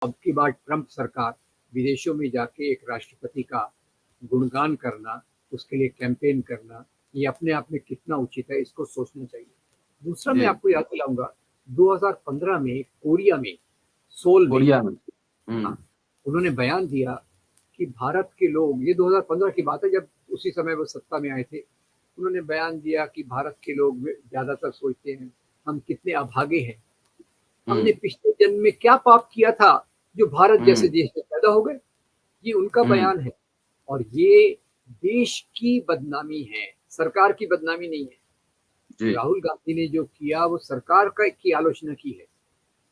अब की बार ट्रंप सरकार विदेशों में जाके एक राष्ट्रपति का गुणगान करना, उसके लिए कैंपेन करना, ये अपने आप में कितना उचित है, इसको सोचना चाहिए। दूसरा मैं जी। आपको याद दिलाऊंगा, 2015 में कोरिया में, सोल में, कोरिया में। हाँ, उन्होंने बयान दिया कि भारत के लोग, ये 2015 की बात है जब उसी समय वो सत्ता में आए थे, उन्होंने बयान दिया कि भारत के लोग ज्यादातर सोचते हैं हम कितने अभागे हैं, हमने हम्म। पिछले जन्म में क्या पाप किया था जो भारत जैसे हम्म। देश में पैदा हो गए। ये उनका हम्म। बयान है। और ये देश की बदनामी है, सरकार की बदनामी नहीं है। जी। राहुल गांधी ने जो किया वो सरकार का की आलोचना की है।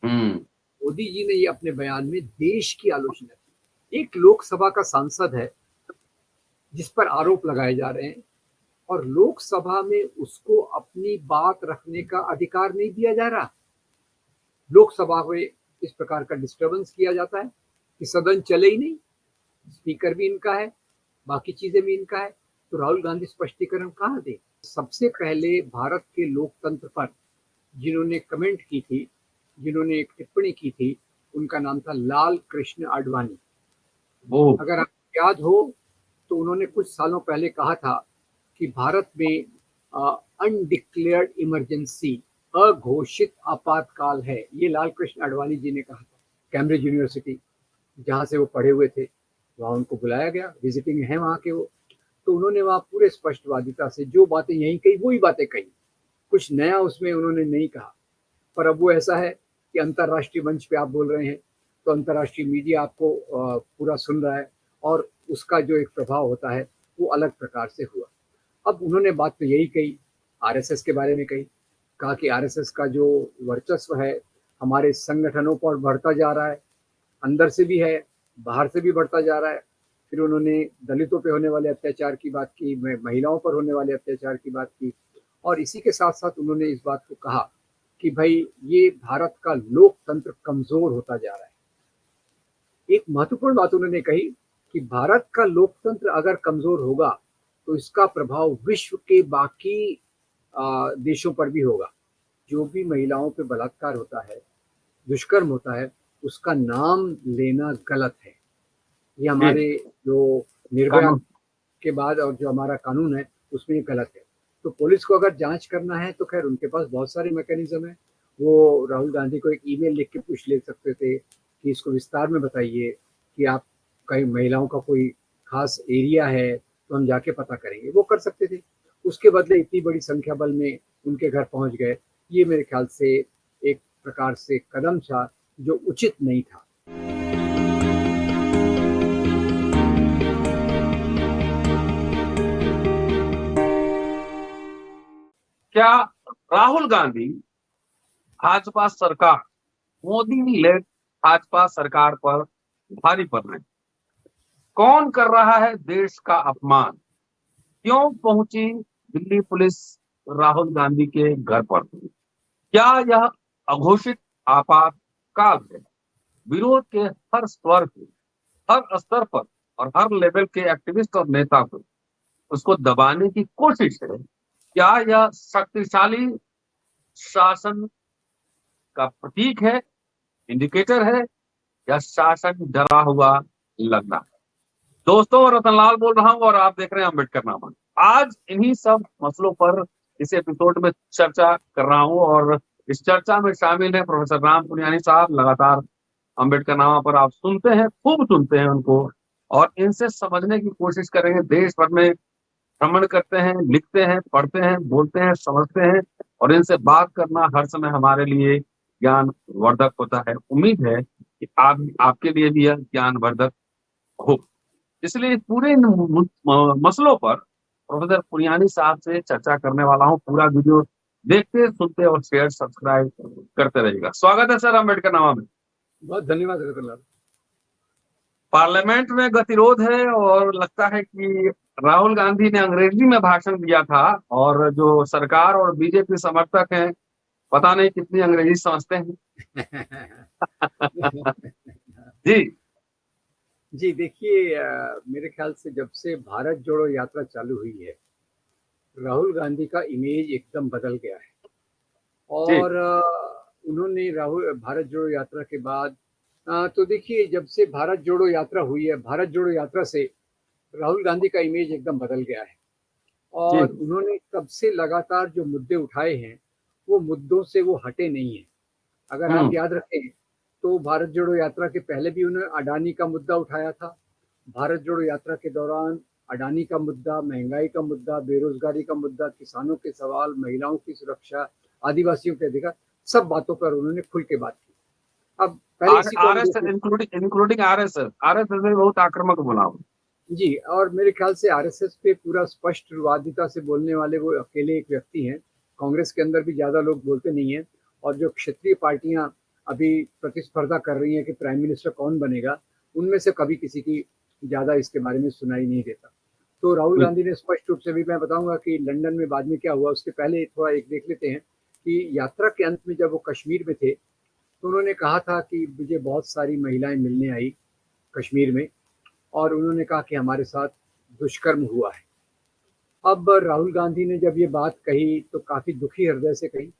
हम्म। मोदी जी ने ये अपने बयान में देश की आलोचना की। एक लोकसभा का सांसद है जिस पर आरोप लगाए जा रहे हैं, और लोकसभा में उसको अपनी बात रखने का अधिकार नहीं दिया जा रहा। लोकसभा में इस प्रकार का डिस्टर्बेंस किया जाता है कि सदन चले ही नहीं। स्पीकर भी इनका है, बाकी चीजें भी इनका है। तो राहुल गांधी स्पष्टीकरण कहाँ दे। सबसे पहले भारत के लोकतंत्र पर जिन्होंने कमेंट की थी, जिन्होंने एक टिप्पणी की थी, उनका नाम था लाल कृष्ण आडवाणी। वो। अगर आपको याद हो तो उन्होंने कुछ सालों पहले कहा था कि भारत में अनडिक्लेयर्ड इमरजेंसी, अघोषित आपातकाल है। ये लाल कृष्ण आडवाणी जी ने कहा था। कैम्ब्रिज यूनिवर्सिटी जहाँ से वो पढ़े हुए थे, वहाँ उनको बुलाया गया, विजिटिंग है वहाँ के वो। तो उन्होंने वहाँ पूरे स्पष्टवादिता से जो बातें यहीं कही वही बातें कही, कुछ नया उसमें उन्होंने नहीं कहा। पर अब वो ऐसा है कि अंतर्राष्ट्रीय मंच पे आप बोल रहे हैं तो अंतर्राष्ट्रीय मीडिया आपको पूरा सुन रहा है, और उसका जो एक प्रभाव होता है वो अलग प्रकार से हुआ। अब उन्होंने बात तो यही कही, आरएसएस के बारे में कही, कहा कि आरएसएस का जो वर्चस्व है हमारे संगठनों पर बढ़ता जा रहा है, अंदर से भी है, बाहर से भी बढ़ता जा रहा है। फिर उन्होंने दलितों पे होने वाले अत्याचार की बात की, महिलाओं पर होने वाले अत्याचार की बात की, और इसी के साथ साथ उन्होंने इस बात को कहा कि भाई ये भारत का लोकतंत्र कमजोर होता जा रहा है। एक महत्वपूर्ण बात उन्होंने कही कि भारत का लोकतंत्र अगर कमजोर होगा तो इसका प्रभाव विश्व के बाकी देशों पर भी होगा। जो भी महिलाओं पे बलात्कार होता है, दुष्कर्म होता है, उसका नाम लेना गलत है। ये जी। हमारे जो निर्भया कानून। के बाद और जो हमारा कानून है उसमें ये गलत है। तो पुलिस को अगर जांच करना है तो खैर उनके पास बहुत सारे मैकेनिज्म है। वो राहुल गांधी को एक ईमेल लिख के पूछ ले सकते थे कि इसको विस्तार में बताइए कि आप कहीं महिलाओं का कोई खास एरिया है तो हम जाके पता करेंगे, वो कर सकते थे। उसके बदले इतनी बड़ी संख्या बल में उनके घर पहुंच गए। ये मेरे ख्याल से एक प्रकार से कदम था जो उचित नहीं था। क्या राहुल गांधी भाजपा सरकार, मोदी लेड भाजपा सरकार पर भारी पड़ रहे हैं? कौन कर रहा है देश का अपमान? क्यों पहुंची दिल्ली पुलिस राहुल गांधी के घर पर? क्या यह अघोषित आपातकाल है? विरोध के हर स्वर पे, हर स्तर पर और हर लेवल के एक्टिविस्ट और नेता को उसको दबाने की कोशिश है? क्या यह शक्तिशाली शासन का प्रतीक है, इंडिकेटर है, या शासन डरा हुआ लग रहा है? दोस्तों, रतनलाल बोल रहा हूं और आप देख रहे हैं अम्बेडकर नामा। आज इन्हीं सब मसलों पर इस एपिसोड में चर्चा कर रहा हूं, और इस चर्चा में शामिल है प्रोफेसर राम पुनियानी साहब। लगातार अम्बेडकर नामा पर आप सुनते हैं, खूब सुनते हैं उनको, और इनसे समझने की कोशिश करेंगे। देश भर में भ्रमण करते हैं, लिखते हैं, पढ़ते हैं, बोलते हैं, समझते हैं, और इनसे बात करना हर समय हमारे लिए ज्ञान वर्धक होता है। उम्मीद है कि आपके लिए भी यह ज्ञान वर्धक हो। इसलिए इस पूरे इन मसलों पर प्रोफेसर पुनियानी साहब से चर्चा करने वाला हूँ। पूरा वीडियो देखते, सुनते और शेयर सब्सक्राइब करते रहिएगा। स्वागत है सर अम्बेडकर नामा में। बहुत धन्यवाद रतनलाल। पार्लियामेंट में गतिरोध है, और लगता है कि राहुल गांधी ने अंग्रेजी में भाषण दिया था, और जो सरकार और बीजेपी समर्थक हैं, पता नहीं कितनी अंग्रेजी समझते हैं। जी। जी देखिए, मेरे ख्याल से जब से भारत जोड़ो यात्रा चालू हुई है, राहुल गांधी का इमेज एकदम बदल गया है। जी। और उन्होंने राहुल भारत जोड़ो यात्रा के बाद तो देखिए, जब से भारत जोड़ो यात्रा हुई है, भारत जोड़ो यात्रा से राहुल गांधी का इमेज एकदम बदल गया है। जी। और उन्होंने तब से लगातार जो मुद्दे उठाए हैं, वो मुद्दों से वो हटे नहीं हैं। अगर आप हम्म। याद रखें, तो भारत जोड़ो यात्रा के पहले भी उन्होंने अडानी का मुद्दा उठाया था। भारत जोड़ो यात्रा के दौरान अडानी का मुद्दा, महंगाई का मुद्दा, बेरोजगारी का मुद्दा, किसानों के सवाल, महिलाओं की सुरक्षा, आदिवासियों के अधिकार, सब बातों पर उन्होंने खुल के बात की। अब पहले इसी को आर हम एस देख लें। इंक्लूडिंग आर एस एस में बहुत आक्रामक बोला वो। जी, और मेरे ख्याल से आरएसएस पे पूरा स्पष्टवादिता से बोलने वाले वो अकेले एक व्यक्ति हैं। कांग्रेस के अंदर भी ज़्यादा लोग बोलते नहीं हैं। और जो क्षेत्रीय पार्टियां अभी प्रतिस्पर्धा कर रही हैं कि प्राइम मिनिस्टर कौन बनेगा, उनमें से कभी किसी की ज़्यादा इसके बारे में सुनाई नहीं देता। तो राहुल गांधी ने स्पष्ट रूप से, भी मैं बताऊंगा कि लंदन में बाद में क्या हुआ, उसके पहले थोड़ा एक देख लेते हैं कि यात्रा के अंत में जब वो कश्मीर में थे, तो उन्होंने कहा था कि मुझे बहुत सारी महिलाएं मिलने आई कश्मीर में, और उन्होंने कहा कि हमारे साथ दुष्कर्म हुआ है। अब राहुल गांधी ने जब ये बात कही तो काफ़ी दुखी हृदय से कही।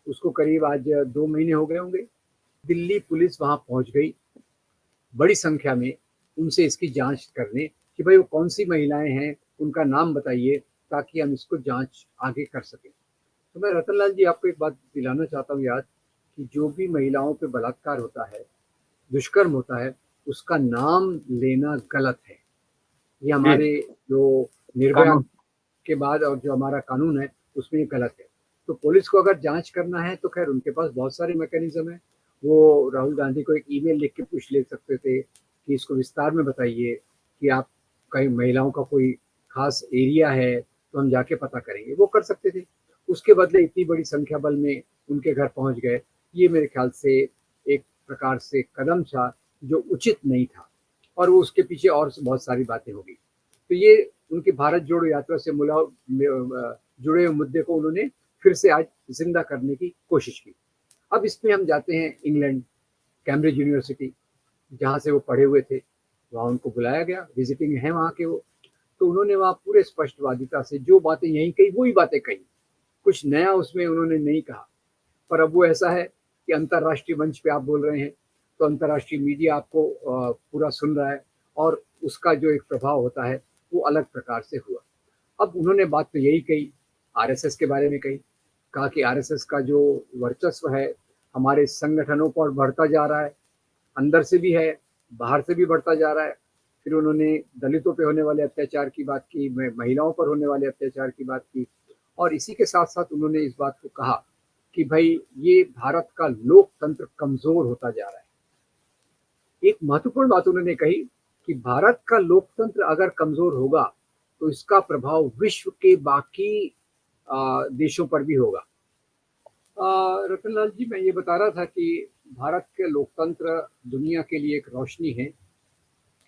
उसको करीब आज 2 महीने हो गए होंगे। दिल्ली पुलिस वहाँ पहुँच गई बड़ी संख्या में, उनसे इसकी जांच करने कि भाई वो कौन सी महिलाएं हैं, उनका नाम बताइए, ताकि हम इसको जांच आगे कर सकें। तो मैं रतनलाल जी आपको एक बात दिलाना चाहता हूँ याद, कि जो भी महिलाओं पे बलात्कार होता है, दुष्कर्म होता है, उसका नाम लेना गलत है। ये जी। हमारे जो निर्भया कानून। के बाद और जो हमारा कानून है, उसमें ये गलत है। तो पुलिस को अगर जांच करना है तो खैर उनके पास बहुत सारे मैकेनिज्म है। वो राहुल गांधी को एक ईमेल लिख के पूछ ले सकते थे कि इसको विस्तार में बताइए, कि आप कहीं महिलाओं का कोई खास एरिया है तो हम जाके पता करेंगे, वो कर सकते थे। उसके बदले इतनी बड़ी संख्या बल में उनके घर पहुंच गए, ये मेरे ख्याल से एक प्रकार से कदम था जो उचित नहीं था। और वो उसके पीछे और बहुत सारी बातें हो गई। तो ये उनकी भारत जोड़ो यात्रा से जुड़े हुए मुद्दे को उन्होंने फिर से आज जिंदा करने की कोशिश की। अब इसमें हम जाते हैं इंग्लैंड, कैम्ब्रिज यूनिवर्सिटी, जहाँ से वो पढ़े हुए थे। वहाँ उनको बुलाया गया, विजिटिंग है वहाँ के वो। तो उन्होंने वहाँ पूरे स्पष्टवादिता से जो बातें यहीं कही वही बातें कही, कुछ नया उसमें उन्होंने नहीं कहा। पर अब वो ऐसा है कि अंतर्राष्ट्रीय मंच पे आप बोल रहे हैं, तो अंतर्राष्ट्रीय मीडिया आपको पूरा सुन रहा है, और उसका जो एक प्रभाव होता है वो अलग प्रकार से हुआ। अब उन्होंने बात तो यही कही, आरएसएस के बारे में कही, कहा कि आरएसएस का जो वर्चस्व है हमारे संगठनों पर बढ़ता जा रहा है, अंदर से भी है, बाहर से भी बढ़ता जा रहा है। फिर उन्होंने दलितों पे होने वाले अत्याचार की बात की, महिलाओं पर होने वाले अत्याचार की बात की, और इसी के साथ साथ उन्होंने इस बात को कहा कि भाई ये भारत का लोकतंत्र कमजोर होता जा रहा है। एक महत्वपूर्ण बात उन्होंने कही कि भारत का लोकतंत्र अगर कमजोर होगा तो इसका प्रभाव विश्व के बाकी देशों पर भी होगा। रतनलाल जी, मैं ये बता रहा था कि भारत के लोकतंत्र दुनिया के लिए एक रोशनी है,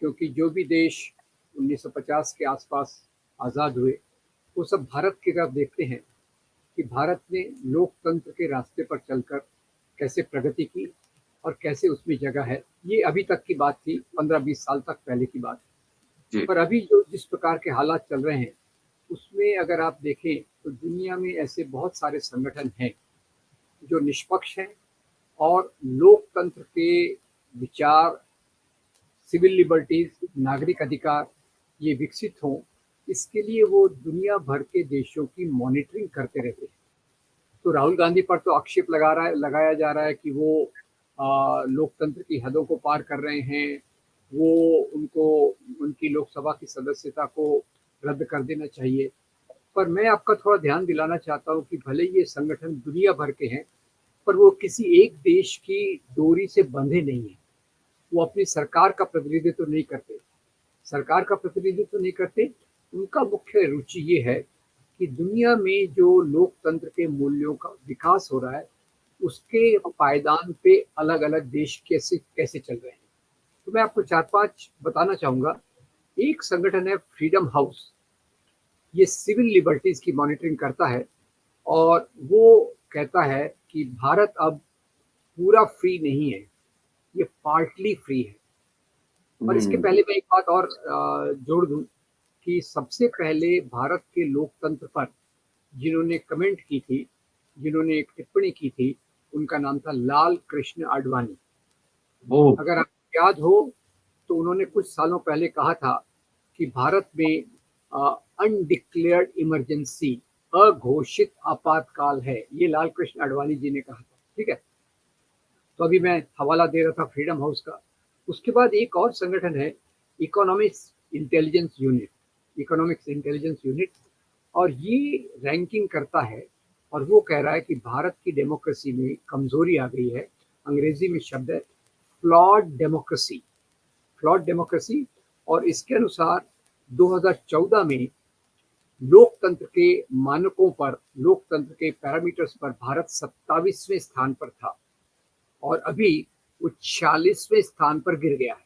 क्योंकि जो भी देश 1950 के आसपास आज़ाद हुए, वो सब भारत की तरफ देखते हैं कि भारत ने लोकतंत्र के रास्ते पर चलकर कैसे प्रगति की और कैसे उसमें जगह है। ये अभी तक की बात थी, 15-20 साल तक पहले की बात है। जी। पर अभी जो जिस प्रकार के हालात चल रहे हैं, उसमें अगर आप देखें तो दुनिया में ऐसे बहुत सारे संगठन हैं जो निष्पक्ष हैं और लोकतंत्र के विचार, सिविल लिबर्टीज, नागरिक अधिकार ये विकसित हों, इसके लिए वो दुनिया भर के देशों की मॉनिटरिंग करते रहते हैं। तो राहुल गांधी पर तो आक्षेप लगाया जा रहा है कि वो लोकतंत्र की हदों को पार कर रहे हैं, वो उनको उनकी लोकसभा की सदस्यता को रद्द कर देना चाहिए। पर मैं आपका थोड़ा ध्यान दिलाना चाहता हूँ कि भले ये संगठन दुनिया भर के हैं, पर वो किसी एक देश की डोरी से बंधे नहीं हैं। वो अपनी सरकार का प्रतिनिधित्व नहीं करते, सरकार का प्रतिनिधित्व नहीं करते। उनका मुख्य रुचि ये है कि दुनिया में जो लोकतंत्र के मूल्यों का विकास हो रहा है, उसके पायदान पे अलग अलग देश कैसे कैसे चल रहे हैं। तो मैं आपको 4-5 बताना चाहूँगा। एक संगठन है फ्रीडम हाउस, ये सिविल लिबर्टीज की मॉनिटरिंग करता है, और वो कहता है कि भारत अब पूरा फ्री नहीं है, ये पार्टली फ्री है। और इसके हम्म। पहले मैं एक बात और जोड़ दूं कि सबसे पहले भारत के लोकतंत्र पर जिन्होंने कमेंट की थी, जिन्होंने एक टिप्पणी की थी, उनका नाम था लाल कृष्ण आडवाणी। वो अगर आपको याद हो तो उन्होंने कुछ सालों पहले कहा था कि भारत में अनडिक्लेयर्ड इमरजेंसी, अघोषित आपातकाल है। ये लाल कृष्ण आडवाणी जी ने कहा था, ठीक है। तो अभी मैं हवाला दे रहा था फ्रीडम हाउस का। उसके बाद एक और संगठन है, economics intelligence unit, economics intelligence unit, और ये रैंकिंग करता है और वो कह रहा है कि भारत की डेमोक्रेसी में कमजोरी आ गई है। अंग्रेजी में शब्द है फ्लॉड डेमोक्रेसी, फ्लॉड डेमोक्रेसी। और इसके अनुसार 2014 में लोकतंत्र के मानकों पर, लोकतंत्र के पैरामीटर्स पर भारत 27वें स्थान पर था और अभी वो 46वें स्थान पर गिर गया है।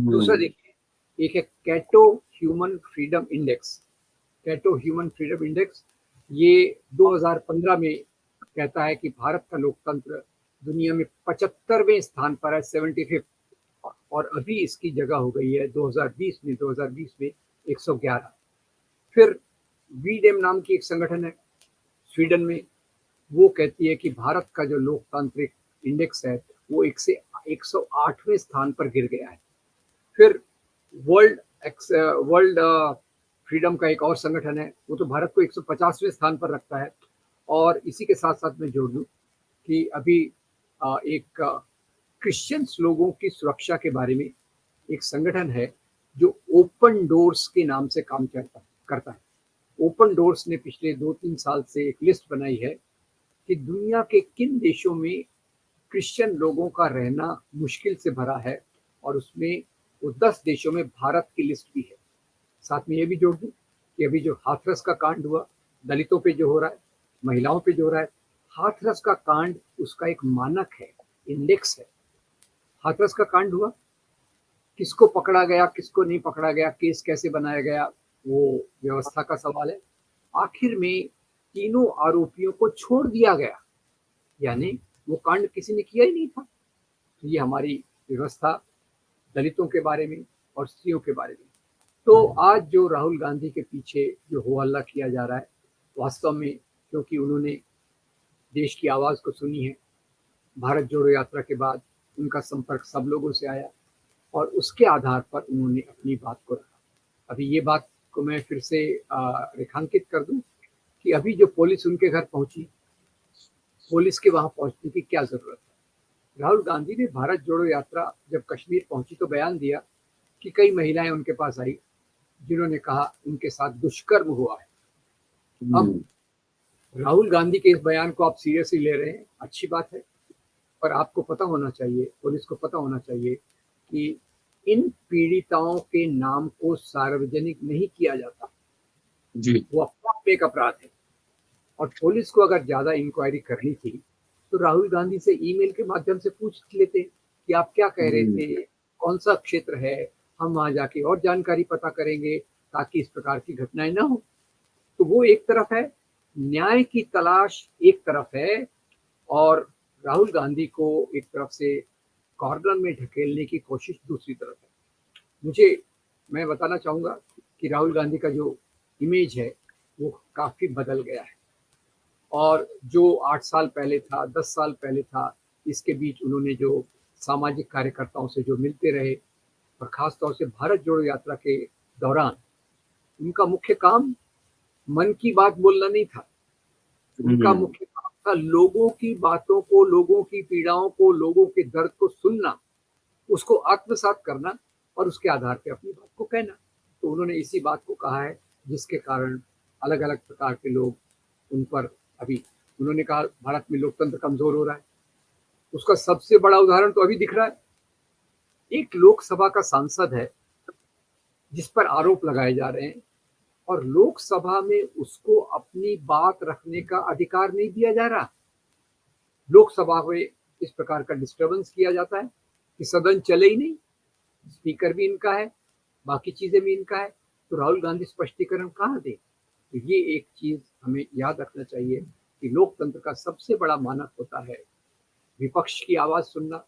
दूसरा देखिए, एक है Cato Human Freedom Index, Cato Human Freedom Index. ये 2015 में कहता है कि भारत का लोकतंत्र दुनिया में 75वें स्थान पर है, 75, और अभी इसकी जगह हो गई है 2020 में 111। फिर वीडेम नाम की एक संगठन है स्वीडन में, वो कहती है कि भारत का जो लोकतांत्रिक इंडेक्स है वो 108वें स्थान पर गिर गया है। फिर वर्ल्ड वर्ल्ड फ्रीडम का एक और संगठन है, वो तो भारत को 150वें स्थान पर रखता है। और इसी के साथ साथ मैं जोड़ दूं कि अभी एक क्रिश्चियंस लोगों की सुरक्षा के बारे में एक संगठन है जो ओपन डोर्स के नाम से काम करता है। ओपन डोर्स ने पिछले 2-3 साल से एक लिस्ट बनाई है कि दुनिया के किन देशों में क्रिश्चियन लोगों का रहना मुश्किल से भरा है, और उसमें वो 10 देशों में भारत की लिस्ट भी है। साथ में ये भी जोड़ दूं कि अभी जो हाथरस का कांड हुआ, दलितों पे जो हो रहा है, महिलाओं पे जो हो रहा है, हाथरस का कांड उसका एक मानक है, इंडेक्स है। हाथरस का कांड हुआ, किसको पकड़ा गया, किसको नहीं पकड़ा गया, केस कैसे बनाया गया, वो व्यवस्था का सवाल है। आखिर में तीनों आरोपियों को छोड़ दिया गया, यानी वो कांड किसी ने किया ही नहीं था। तो ये हमारी व्यवस्था दलितों के बारे में और स्त्रियों के बारे में। तो आज जो राहुल गांधी के पीछे जो हो हल्ला किया जा रहा है, वास्तव में क्योंकि उन्होंने देश की आवाज़ को सुनी है, भारत जोड़ो यात्रा के बाद उनका संपर्क सब लोगों से आया और उसके आधार पर उन्होंने अपनी बात को रखा। अभी ये बात को मैं फिर से रेखांकित कर दूं कि अभी जो पुलिस उनके घर पहुंची, पुलिस के वहां पहुंचने की क्या जरूरत है। राहुल गांधी ने भारत जोड़ो यात्रा जब कश्मीर पहुंची तो बयान दिया कि कई महिलाएं उनके पास आई जिन्होंने कहा उनके साथ दुष्कर्म हुआ है। अब राहुल गांधी के इस बयान को आप सीरियसली ले रहे हैं, अच्छी बात है, पर आपको पता होना चाहिए, पुलिस को पता होना चाहिए कि इन पीड़िताओं के नाम को सार्वजनिक नहीं किया जाता जी। वो अपना एक अपराध है। और पुलिस को अगर ज्यादा इंक्वायरी करनी थी तो राहुल गांधी से ईमेल के माध्यम से पूछ लेते कि आप क्या कह रहे थे, कौन सा क्षेत्र है, हम वहां जाके और जानकारी पता करेंगे ताकि इस प्रकार की घटनाएं ना हो। तो वो एक तरफ है, न्याय की तलाश एक तरफ है, और राहुल गांधी को एक तरफ से कॉर्नर में ढकेलने की कोशिश दूसरी तरफ है। मैं बताना चाहूंगा कि राहुल गांधी का जो इमेज है वो काफी बदल गया है, और जो 8 साल पहले था, 10 साल पहले था, इसके बीच उन्होंने जो सामाजिक कार्यकर्ताओं से जो मिलते रहे, और खासतौर से भारत जोड़ो यात्रा के दौरान उनका मुख्य काम मन की बात बोलना नहीं था। उनका मुख्य काम था लोगों की बातों को, लोगों की पीड़ाओं को, लोगों के दर्द को सुनना, उसको आत्मसात करना और उसके आधार पे अपनी बात को कहना। तो उन्होंने इसी बात को कहा है जिसके कारण अलग अलग प्रकार के लोग उन पर, अभी उन्होंने कहा भारत में लोकतंत्र कमजोर हो रहा है, उसका सबसे बड़ा उदाहरण तो अभी दिख रहा है। एक लोकसभा का सांसद है जिस पर आरोप लगाए जा रहे हैं, और लोकसभा में उसको अपनी बात रखने का अधिकार नहीं दिया जा रहा। लोकसभा में इस प्रकार का डिस्टर्बेंस किया जाता है कि सदन चले ही नहीं, स्पीकर भी इनका है, बाकी चीजें भी इनका है, तो राहुल गांधी स्पष्टीकरण कहाँ दे। तो ये एक चीज हमें याद रखना चाहिए कि लोकतंत्र का सबसे बड़ा मानक होता है विपक्ष की आवाज सुनना,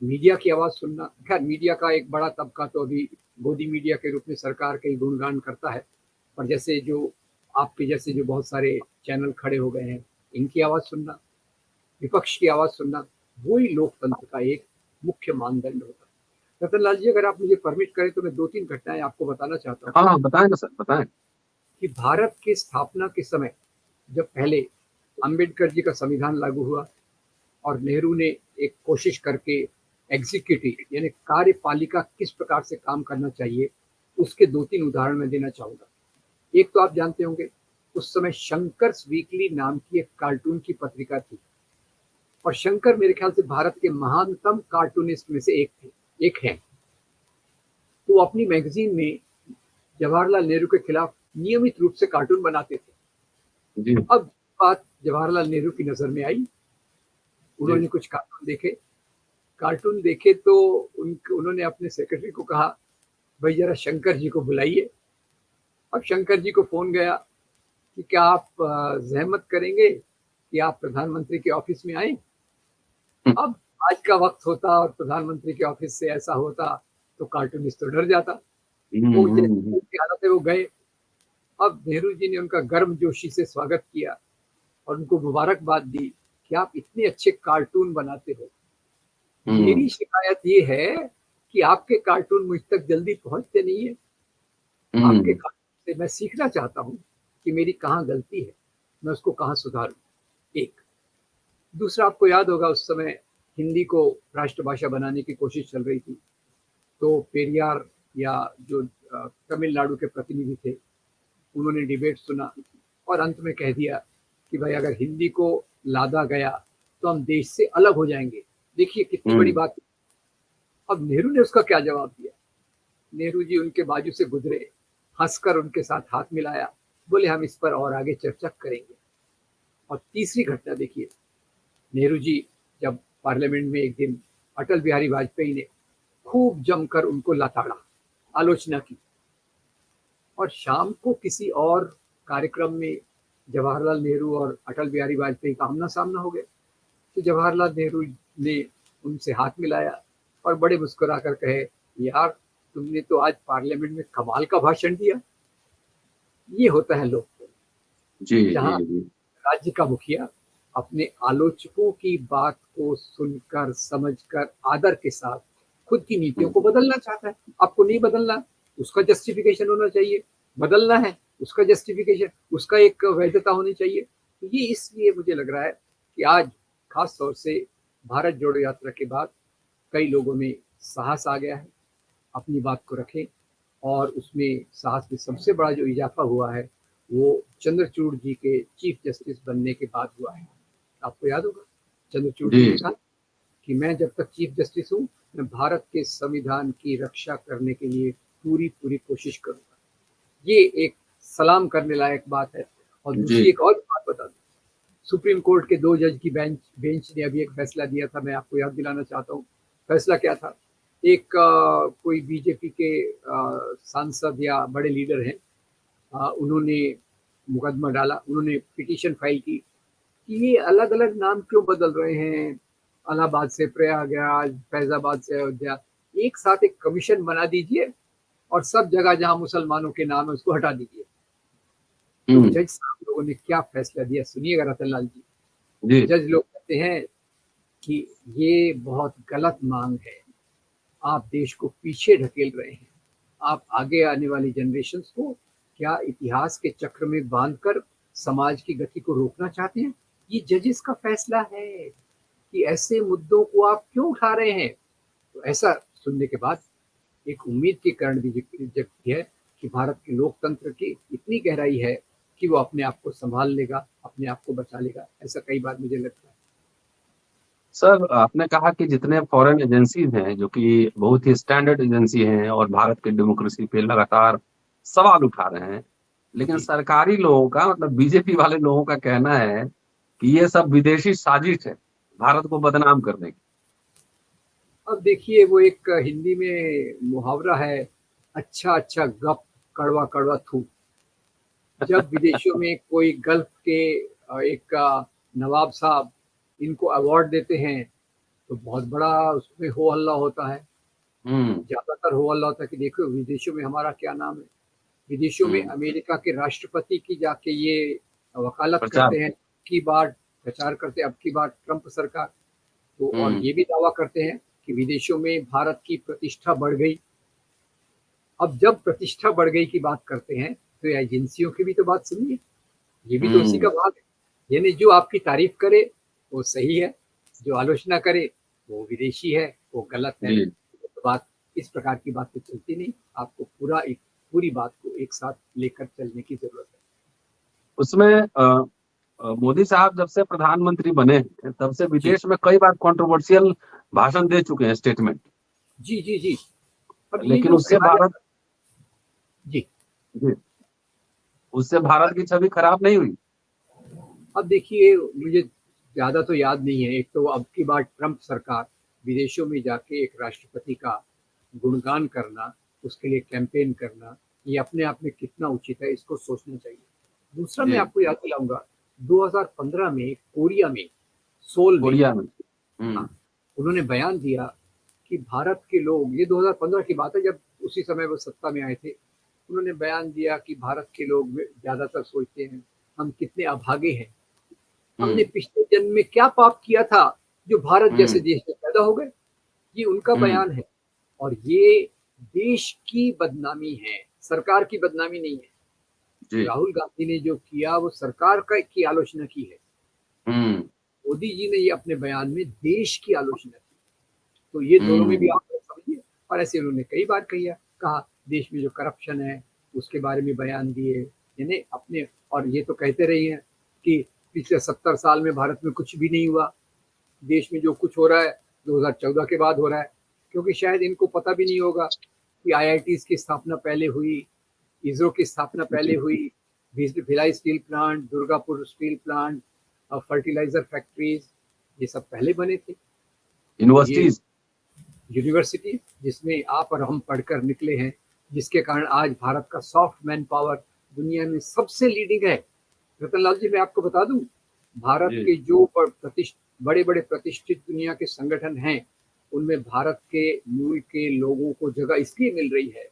मीडिया की आवाज सुनना। खैर, मीडिया का एक बड़ा तबका तो अभी गोदी मीडिया के रूप में सरकार के गुणगान करता है, पर जैसे जो आपके जैसे जो बहुत सारे चैनल खड़े हो गए हैं, इनकी आवाज सुनना, विपक्ष की आवाज सुनना, वही लोकतंत्र का एक मुख्य मानदंड होता है। रतन लाल जी, अगर आप मुझे परमिट करें तो मैं 2-3 घटनाएं आपको बताना चाहता हूँ हाँ हाँ, बताएं ना सर, बताएं। कि भारत की स्थापना के समय जब पहले अंबेडकर जी का संविधान लागू हुआ और नेहरू ने एक कोशिश करके एग्जीक्यूटिव यानी कार्यपालिका किस प्रकार से काम करना चाहिए, उसके 2-3 उदाहरण मैं देना चाहूंगा। एक तो आप जानते होंगे, उस समय शंकर्स वीकली नाम की एक कार्टून की पत्रिका थी और शंकर मेरे ख्याल से भारत के महानतम कार्टूनिस्ट में से एक थे, एक हैं। तो वो अपनी मैगजीन में जवाहरलाल नेहरू के खिलाफ नियमित रूप से कार्टून बनाते थे। जी अब बात जवाहरलाल नेहरू की नजर में आई, जी। उन्होंने कुछ कार्टून देखे तो उन्होंने अपने सेक्रेटरी को कहा, भाई जरा शंकर जी को बुलाइए। अब शंकर जी को फोन गया कि क्या आप जहमत करेंगे कि आप प्रधानमंत्री के ऑफिस में आए। अब आज का वक्त होता और प्रधानमंत्री के ऑफिस से ऐसा होता तो कार्टूनिस्ट तो डर जाता। वो हम्म। जैसी हालत है वो गए। अब नेहरू जी ने उनका गर्मजोशी से स्वागत किया और उनको मुबारकबाद दी कि आप इतने अच्छे कार्टून बनाते हो। मेरी शिकायत ये है कि आपके कार्टून मुझ तक जल्दी पहुंचते नहीं है। आपके हम्म। कार्टून से मैं सीखना चाहता हूँ कि मेरी कहाँ गलती है, मैं उसको कहाँ सुधारूं। एक दूसरा, आपको याद होगा उस समय हिंदी को राष्ट्रभाषा बनाने की कोशिश चल रही थी, तो पेरियार या जो तमिलनाडु के प्रतिनिधि थे, उन्होंने डिबेट सुना और अंत में कह दिया कि भाई अगर हिंदी को लादा गया तो हम देश से अलग हो जाएंगे। देखिए कितनी बड़ी हम्म। बात। अब नेहरू ने उसका क्या जवाब दिया? नेहरू जी उनके बाजू से गुजरे, हंसकर उनके साथ हाथ मिलाया, बोले हम इस पर और आगे चर्चा करेंगे। और तीसरी घटना देखिए, नेहरू जी जब पार्लियामेंट में एक दिन अटल बिहारी वाजपेयी ने खूब जमकर उनको लताड़ा, आलोचना की और शाम को किसी और कार्यक्रम में जवाहरलाल नेहरू और अटल बिहारी वाजपेयी का आमना सामना हो गया। तो जवाहरलाल नेहरू ने उनसे हाथ मिलाया और बड़े मुस्कुरा कर कहे, यार तुमने तो आज पार्लियामेंट में कमाल का भाषण दिया। ये होता है जी लोकतंत्र, जी जहाँ जी। राज्य का मुखिया अपने आलोचकों की बात को सुनकर, समझकर, आदर के साथ खुद की नीतियों को बदलना चाहता है। आपको नहीं बदलना, उसका जस्टिफिकेशन होना चाहिए। बदलना है, उसका जस्टिफिकेशन, उसका एक वैधता होनी चाहिए। तो ये इसलिए मुझे लग रहा है कि आज खास तौर से भारत जोड़ो यात्रा के बाद कई लोगों में साहस आ गया है, अपनी बात को रखें। और उसमें साहस में सबसे बड़ा जो इजाफा हुआ है वो चंद्रचूड़ जी के चीफ जस्टिस बनने के बाद हुआ है। आपको याद होगा, चंद्रचूड़ जी जी ने कहा कि मैं जब तक चीफ जस्टिस हूँ, मैं भारत के संविधान की रक्षा करने के लिए पूरी पूरी कोशिश करूंगा। ये एक सलाम करने लायक बात है। और जी। दूसरी एक और बात बता दूं, सुप्रीम कोर्ट के 2 जज की बेंच ने अभी एक फैसला दिया था, मैं आपको याद दिलाना चाहता हूँ। फैसला क्या था? एक कोई बीजेपी के सांसद या बड़े लीडर हैं, उन्होंने मुकदमा डाला, उन्होंने पिटीशन फाइल की कि ये अलग अलग नाम क्यों बदल रहे हैं, इलाहाबाद से प्रयागराज, फैजाबाद से अयोध्या। एक साथ एक कमीशन बना दीजिए और सब जगह जहां मुसलमानों के नाम है उसको हटा दीजिए। तो हम्म। जज साहब लोगों ने क्या फैसला दिया सुनिएगा रतन लाल जी। जी। जज लोग कहते हैं कि ये बहुत गलत मांग है, आप देश को पीछे ढकेल रहे हैं। आप आगे आने वाली जनरेशन को क्या इतिहास के चक्र में बांधकर समाज की गति को रोकना चाहते हैं? ये जजेस का फैसला है कि ऐसे मुद्दों को आप क्यों उठा रहे हैं। तो ऐसा सुनने के बाद एक उम्मीद की किरण भी जगती है कि भारत के लोकतंत्र की इतनी गहराई है कि वो अपने आप को संभाल लेगा, अपने आप को बचा लेगा। ऐसा कई बार मुझे लगता है। सर आपने कहा कि जितने फॉरेन एजेंसीज हैं जो कि बहुत ही स्टैंडर्ड एजेंसी हैं और भारत की डेमोक्रेसी पे लगातार सवाल उठा रहे हैं, लेकिन जी, सरकारी लोगों का मतलब बीजेपी वाले लोगों का कहना है कि ये सब विदेशी साजिश है भारत को बदनाम करने की। अब देखिए वो एक हिंदी में मुहावरा है, अच्छा अच्छा गप, कड़वा कड़वा थू। जब विदेशों में कोई गल्फ के एक नवाब साहब इनको अवार्ड देते हैं तो बहुत बड़ा उसमें हो हल्ला होता है। हम्म। ज्यादातर हो हल्ला होता है कि देखो विदेशों में हमारा क्या नाम है। विदेशों में हम्म। अमेरिका के राष्ट्रपति की जाके ये वकालत प्रचार। करते हैं, की बार प्रचार करते हैं, अब की बार ट्रंप सरकार। तो और हम्म ये भी दावा करते हैं कि विदेशों में भारत की प्रतिष्ठा बढ़ गई। अब जब प्रतिष्ठा बढ़ गई की बात करते हैं तो एजेंसियों की भी तो बात सुनिए, ये भी तो उसी का हम्म भाग है। यानी जो आपकी तारीफ करे वो सही है, जो आलोचना करे वो विदेशी है, वो गलत है। जी। तो बात इस प्रकार की बात तो चलती नहीं। आपको पूरी बात को एक साथ लेकर चलने की जरूरत है। उसमें मोदी साहब जब से प्रधानमंत्री बने हैं तब से जी विदेश में कई बार कंट्रोवर्शियल भाषण दे चुके हैं, स्टेटमेंट। जी जी जी। अब ये लेकिन जो उससे भारत, जी जी, उससे भारत की छवि खराब नहीं हुई। अब देखिए, मुझे ज्यादा तो याद नहीं है। एक तो अब की बार ट्रंप सरकार विदेशों में जाके एक राष्ट्रपति का गुणगान करना, उसके लिए कैंपेन करना, ये अपने आप में कितना उचित है, इसको सोचना चाहिए। दूसरा मैं जी। आपको याद दिलाऊंगा, 2015 में कोरिया में, सोल में, कोरिया में। हाँ, उन्होंने बयान दिया कि भारत के लोग, ये 2015 की बात है जब उसी समय वो सत्ता में आए थे, उन्होंने बयान दिया कि भारत के लोग ज्यादातर सोचते हैं हम कितने अभागे हैं, हमने हम्म पिछले जन्म में क्या पाप किया था जो भारत जैसे हम्म देश में पैदा हो गए। ये उनका हम्म बयान है। और ये देश की बदनामी है, सरकार की बदनामी नहीं है। जी। राहुल गांधी ने जो किया वो सरकार का की आलोचना की है। हम्म मोदी जी ने ये अपने बयान में देश की आलोचना की। तो ये दोनों में भी हम्म आप समझिए। और ऐसे उन्होंने कई बार कहा देश में जो करप्शन है उसके बारे में बयान दिए, यानी अपने। और ये तो कहते रही हैं कि पिछले 70 साल में भारत में कुछ भी नहीं हुआ, देश में जो कुछ हो रहा है 2014 के बाद हो रहा है। क्योंकि शायद इनको पता भी नहीं होगा कि आईआईटीज की स्थापना पहले हुई, इसरो की स्थापना पहले जी। हुई, Bhilai steel plant, Durgapur steel plant, fertiliser factories, ये सब पहले बने थे। तो ये यूनिवर्सिटीज। यूनिवर्सिटी जिसमें आप और हम पढ़कर निकले हैं, जिसके कारण आज भारत का सॉफ्ट मैन पावर दुनिया में सबसे लीडिंग है। रतनलाल जी, मैं आपको बता दूं, भारत जी के जो बड़े बड़े प्रतिष्ठित दुनिया के संगठन हैं, उनमें भारत के मूल के लोगों को जगह इसलिए मिल रही है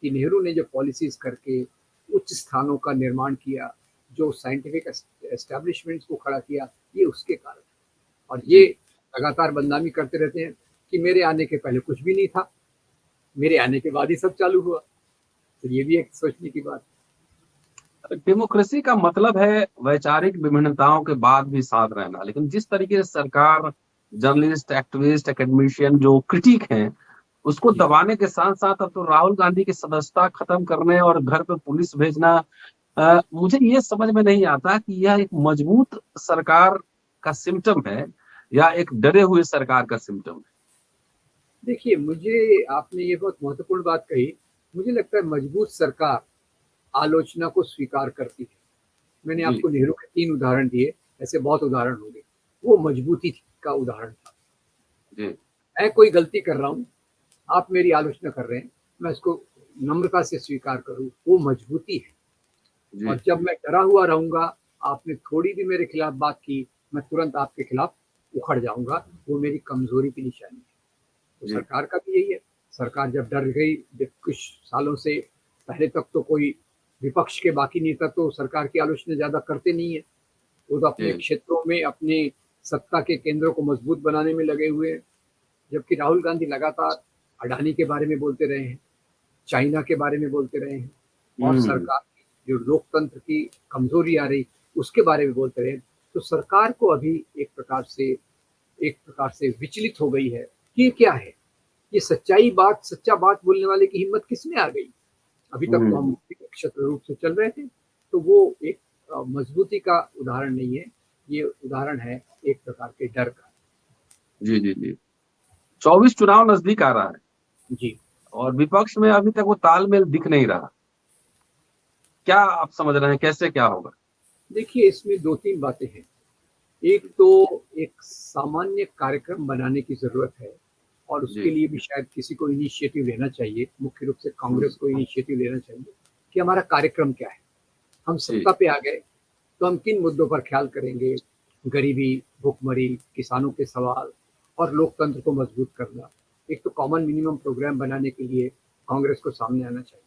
कि नेहरू ने जो पॉलिसीज करके उच्च स्थानों का निर्माण किया, जो साइंटिफिक एस्टेब्लिशमेंट्स को खड़ा किया, ये उसके कारण। और ये जी। लगातार बदनामी करते रहते हैं कि मेरे आने के पहले कुछ भी नहीं था, मेरे आने के बाद ही सब चालू हुआ। तो ये भी एक सोचने की बात डेमोक्रेसी का मतलब है वैचारिक विभिन्नताओं के बाद भी साथ रहना, लेकिन जिस तरीके से सरकार जर्नलिस्ट, एक्टिविस्ट, एकेडमिशियन जो क्रिटिक हैं उसको है। जी दबाने के साथ साथ अब तो राहुल गांधी की सदस्यता खत्म करने और घर पे पुलिस भेजना, मुझे ये समझ में नहीं आता कि यह एक मजबूत सरकार का सिम्टम है या एक डरे हुए सरकार का सिम्टम है। देखिए, मुझे आपने ये बहुत महत्वपूर्ण बात कही। मुझे लगता है मजबूत सरकार आलोचना को स्वीकार करती है। मैंने जी। आपको नेहरू के 3 उदाहरण दिए, ऐसे बहुत उदाहरण होंगे। वो मजबूती का उदाहरण था। जी। मैं कोई गलती कर रहा हूँ, आप मेरी आलोचना कर रहे हैं, मैं इसको नम्रता से स्वीकार करूँ, वो मजबूती है। जी। और जब मैं डरा हुआ रहूंगा, आपने थोड़ी भी मेरे खिलाफ बात की, मैं तुरंत आपके खिलाफ उखड़ जाऊंगा, वो मेरी कमजोरी की निशानी है। तो जी। सरकार का भी यही है। सरकार जब डर गई, जब कुछ सालों से पहले तक तो कोई विपक्ष के बाकी नेता तो सरकार की आलोचना ज्यादा करते नहीं है। वो तो अपने जी। क्षेत्रों में अपने सत्ता के केंद्रों को मजबूत बनाने में लगे हुए हैं। जबकि राहुल गांधी लगातार अडानी के बारे में बोलते रहे हैं, चाइना के बारे में बोलते रहे हैं, और हम्म सरकार की जो लोकतंत्र की कमजोरी आ रही उसके बारे में बोलते रहे। तो सरकार को अभी एक प्रकार से विचलित हो गई है कि ये क्या है, ये सच्चा बात बोलने वाले की हिम्मत किसमें आ गई। अभी तक तो हम हम्म निष्पक्ष रूप से चल रहे थे। तो वो एक मजबूती का उदाहरण नहीं है, ये उदाहरण है एक प्रकार के डर का। जी। जी। जी। 24 चुनाव नजदीक आ रहा है जी और विपक्ष में अभी तक वो तालमेल दिख नहीं रहा। क्या आप समझ रहे हैं कैसे क्या होगा? देखिए, इसमें 2-3 बातें हैं। एक तो एक सामान्य कार्यक्रम बनाने की जरूरत है, और उसके जी। लिए भी शायद किसी को इनिशिएटिव लेना चाहिए, मुख्य रूप से हम्म, कांग्रेस को इनिशिएटिव लेना चाहिए कि हमारा कार्यक्रम क्या है। हम जी। सत्ता पे आ गए तो हम किन मुद्दों पर ख्याल करेंगे। गरीबी, भुखमरी, किसानों के सवाल, और लोकतंत्र को मजबूत करना। एक तो कॉमन मिनिमम प्रोग्राम बनाने के लिए कांग्रेस को सामने आना चाहिए।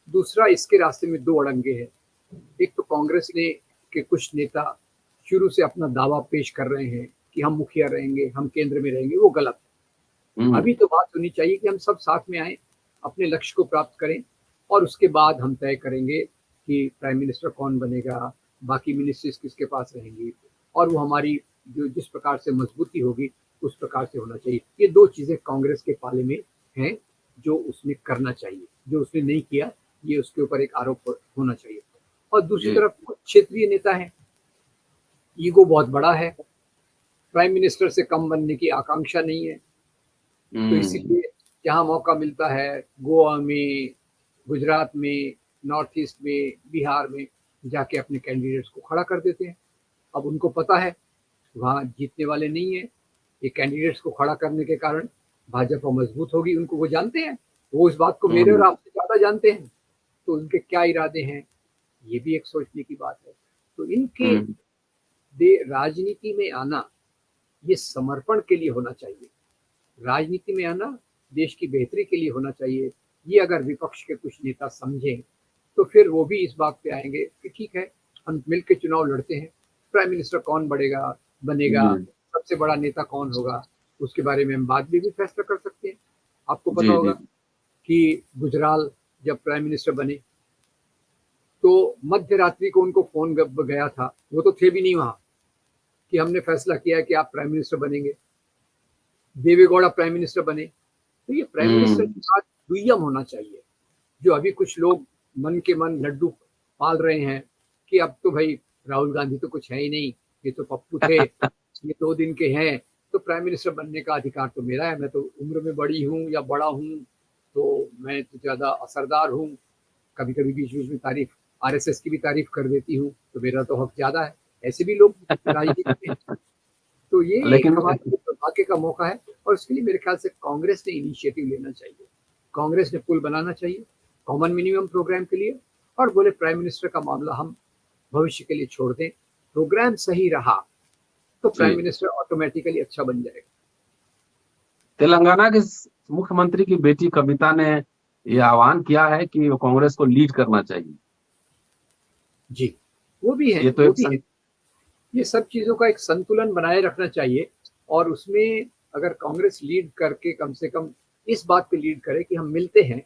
दूसरा, इसके रास्ते में 2 अड़ंगे हैं। एक तो कांग्रेस ने के कुछ नेता शुरू से अपना दावा पेश कर रहे हैं कि हम मुखिया रहेंगे, हम केंद्र में रहेंगे, वो गलत है। अभी तो बात होनी चाहिए कि हम सब साथ में आए, अपने लक्ष्य को प्राप्त करें और उसके बाद हम तय करेंगे कि प्राइम मिनिस्टर कौन बनेगा, बाकी मिनिस्ट्रीज किसके पास रहेंगी और वो हमारी जो जिस प्रकार से मजबूती होगी उस प्रकार से होना चाहिए। ये 2 चीज़ें कांग्रेस के पाले में हैं जो उसने करना चाहिए, जो उसने नहीं किया ये उसके ऊपर एक आरोप होना चाहिए। और दूसरी तरफ कुछ क्षेत्रीय नेता हैं, ईगो बहुत बड़ा है, प्राइम मिनिस्टर से कम बनने की आकांक्षा नहीं है, तो इसीलिए जहाँ मौका मिलता है गोवा में, गुजरात में, नॉर्थ ईस्ट में, बिहार में जाके अपने कैंडिडेट्स को खड़ा कर देते हैं। अब उनको पता है वहाँ जीतने वाले नहीं है, ये कैंडिडेट्स को खड़ा करने के कारण भाजपा मजबूत होगी, उनको वो जानते हैं, वो इस बात को मेरे और आपसे ज़्यादा जानते हैं, तो उनके क्या इरादे हैं ये भी एक सोचने की बात है। तो इनके राजनीति में आना ये समर्पण के लिए होना चाहिए, राजनीति में आना देश की बेहतरी के लिए होना चाहिए। ये अगर विपक्ष के कुछ नेता समझें तो फिर वो भी इस बात पे आएंगे कि ठीक है हम मिलकर चुनाव लड़ते हैं, प्राइम मिनिस्टर कौन बनेगा, सबसे बड़ा नेता कौन होगा, उसके बारे में हम बाद में भी फैसला कर सकते हैं। आपको पता होगा कि गुजराल जब प्राइम मिनिस्टर बने तो मध्य रात्रि को उनको फोन गया था, वो तो थे भी नहीं वहां, कि हमने फैसला किया है कि आप प्राइम मिनिस्टर बनेंगे, देवेगौड़ा प्राइम मिनिस्टर बने। तो ये प्राइम मिनिस्टर के साथ दुय्यम होना चाहिए। जो अभी कुछ लोग मन के मन लड्डू पाल रहे हैं कि अब तो भाई राहुल गांधी तो कुछ है ही नहीं, ये तो पप्पू थे, ये 2 दिन के हैं, तो प्राइम मिनिस्टर बनने का अधिकार तो मेरा है, मैं तो उम्र में बड़ी हूँ या बड़ा हूँ, तो मैं तो ज़्यादा असरदार हूँ, कभी कभी बीच बीच में तारीफ आरएसएस की भी तारीफ कर देती हूँ, तो मेरा तो हक ज़्यादा है। ऐसे भी लोग राजनीति में, तो ये हमारे दुर्भाग्य का मौका है और उसके लिए मेरे ख्याल से कांग्रेस ने इनिशिएटिव लेना चाहिए, कांग्रेस ने पुल बनाना चाहिए कॉमन मिनिमम प्रोग्राम के लिए और बोले प्राइम मिनिस्टर का मामला हम भविष्य के लिए छोड़ दें, प्रोग्राम सही रहा तो प्राइम मिनिस्टर ऑटोमेटिकली अच्छा बन जाएगा। तेलंगाना के मुख्यमंत्री की बेटी कविता ने यह आह्वान किया है कि वो कांग्रेस को लीड करना चाहिए। जी, वो भी है, वो भी है। ये सब चीजों का एक संतुलन बनाए रखना चाहिए और उसमें अगर कांग्रेस लीड करके कम से कम इस बात पे लीड करे कि हम मिलते हैं,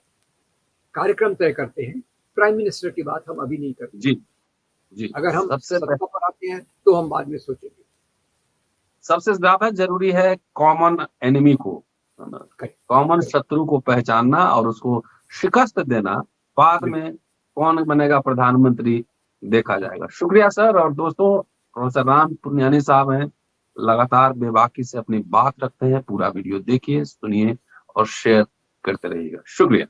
कार्यक्रम तय करते हैं, प्राइम मिनिस्टर की बात हम अभी नहीं करते। जी। अगर हम सत्ता पर आते हैं तो हम बाद में सोचेंगे। सबसे ज्यादा जरूरी है कॉमन एनिमी को, कॉमन शत्रु को पहचानना और उसको शिकस्त देना, बाद में कौन बनेगा प्रधानमंत्री देखा जाएगा। शुक्रिया सर। और दोस्तों, प्रोफेसर राम पुनियानी साहब हैं, लगातार बेबाकी से अपनी बात रखते हैं। पूरा वीडियो देखिए, सुनिए और शेयर करते रहिएगा। शुक्रिया।